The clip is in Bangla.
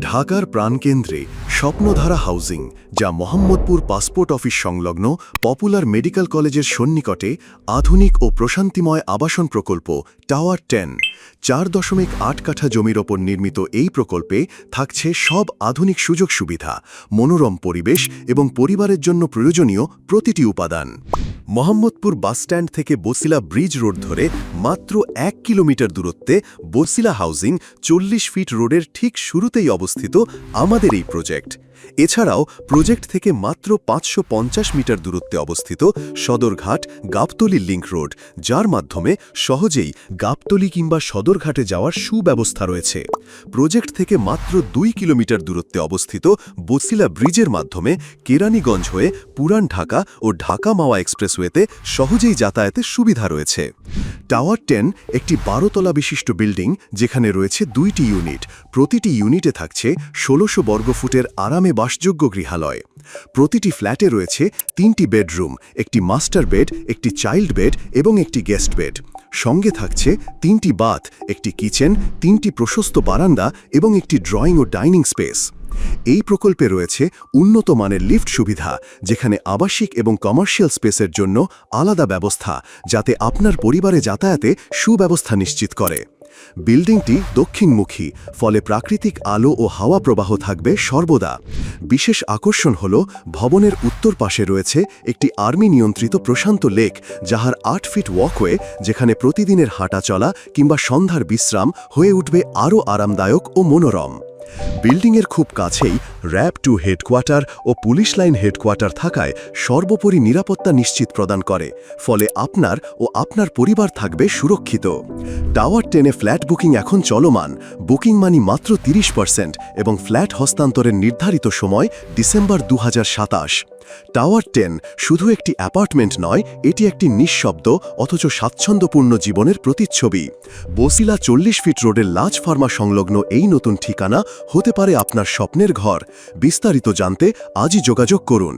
ঢাকার প্রাণকেন্দ্রে স্বপ্নধারা হাউজিং, যা মোহাম্মদপুর পাসপোর্ট অফিস সংলগ্ন পপুলার মেডিকেল কলেজের সন্নিকটে আধুনিক ও প্রশান্তিময় আবাসন প্রকল্প টাওয়ার 10। 4.8 কাঠা জমির ওপর নির্মিত এই প্রকল্পে থাকছে সব আধুনিক সুযোগ সুবিধা, মনোরম পরিবেশ এবং পরিবারের জন্য প্রয়োজনীয় প্রতিটি উপাদান। মোহাম্মদপুর বাসস্ট্যান্ড থেকে বছিলা ব্রিজ রোড ধরে মাত্র 1 কিলোমিটার দূরত্বে বছিলা হাউজিং 40 ফিট রোডের ঠিক শুরুতেই অবস্থিত আমাদের এই প্রজেক্ট। এছাড়াও প্রজেক্ট থেকে মাত্র 550 মিটার দূরত্বে অবস্থিত সদরঘাট গাবতলী লিংক রোড, যার মাধ্যমে সহজেই গাবতলী কিংবা সদরঘাটে যাওয়ার সুব্যবস্থা রয়েছে। প্রজেক্ট থেকে মাত্র 2 কিলোমিটার দূরত্বে অবস্থিত বছিলা ব্রিজের মাধ্যমে কেরানীগঞ্জ হয়ে পুরান ঢাকা ও ঢাকা মাওয়া এক্সপ্রেসওয়েতে সহজেই যাতায়াতের সুবিধা রয়েছে। টাওয়ার 10 একটি 12 তলা বিশিষ্ট বিল্ডিং, যেখানে রয়েছে 2টি ইউনিট। প্রতিটি ইউনিটে থাকছে 1600 বর্গফুটের আরামে বাসযোগ্য গৃহালয়। প্রতিটি ফ্ল্যাটে রয়েছে 3টি বেডরুম, একটি মাস্টার বেড, একটি চাইল্ড বেড এবং একটি গেস্ট বেড। সঙ্গে থাকছে 3টি বাথ, একটি কিচেন, 3টি প্রশস্ত বারান্দা এবং একটি ড্রয়িং ও ডাইনিং স্পেস। এই প্রকল্পে রয়েছে উন্নত মানের লিফট সুবিধা, যেখানে আবাসিক এবং কমার্শিয়াল স্পেসের জন্য আলাদা ব্যবস্থা, যাতে আপনার পরিবারে যাতায়াতে সুব্যবস্থা নিশ্চিত করে। বিল্ডিংটি দক্ষিণমুখী, ফলে প্রাকৃতিক আলো ও হাওয়া প্রবাহ থাকবে সর্বদা। বিশেষ আকর্ষণ হল ভবনের উত্তর পাশে রয়েছে একটি আর্মি নিয়ন্ত্রিত প্রশান্ত লেক, যাহার 8 ফিট ওয়াকওয়ে, যেখানে প্রতিদিনের হাঁটা চলা কিংবা সন্ধ্যার বিশ্রাম হয়ে উঠবে আরও আরামদায়ক ও মনোরম। বিল্ডিংয়ের খুব কাছেই র‍্যাব 2 হেডকোয়ার্টার ও পুলিশ লাইন হেডকোয়ার্টার থাকায় সর্বোপরি নিরাপত্তা নিশ্চিত প্রদান করে, ফলে আপনার ও আপনার পরিবার থাকবে সুরক্ষিত। টাওয়ার 10-এ ফ্ল্যাট বুকিং এখন চলমান। বুকিং মানি মাত্র 30% এবং ফ্ল্যাট হস্তান্তরের নির্ধারিত সময় ডিসেম্বর 2027। টাওয়ার 10 শুধু একটি অ্যাপার্টমেন্ট নয়, এটি একটি নিঃশব্দ অথচ স্বাচ্ছন্দ্যপূর্ণ জীবনের প্রতিচ্ছবি। বছিলা 40 ফিট রোডের লাজ ফার্মা সংলগ্ন এই নতুন ঠিকানা হতে পারে আপনার স্বপ্নের ঘর। বিস্তারিত জানতে আজই যোগাযোগ করুন।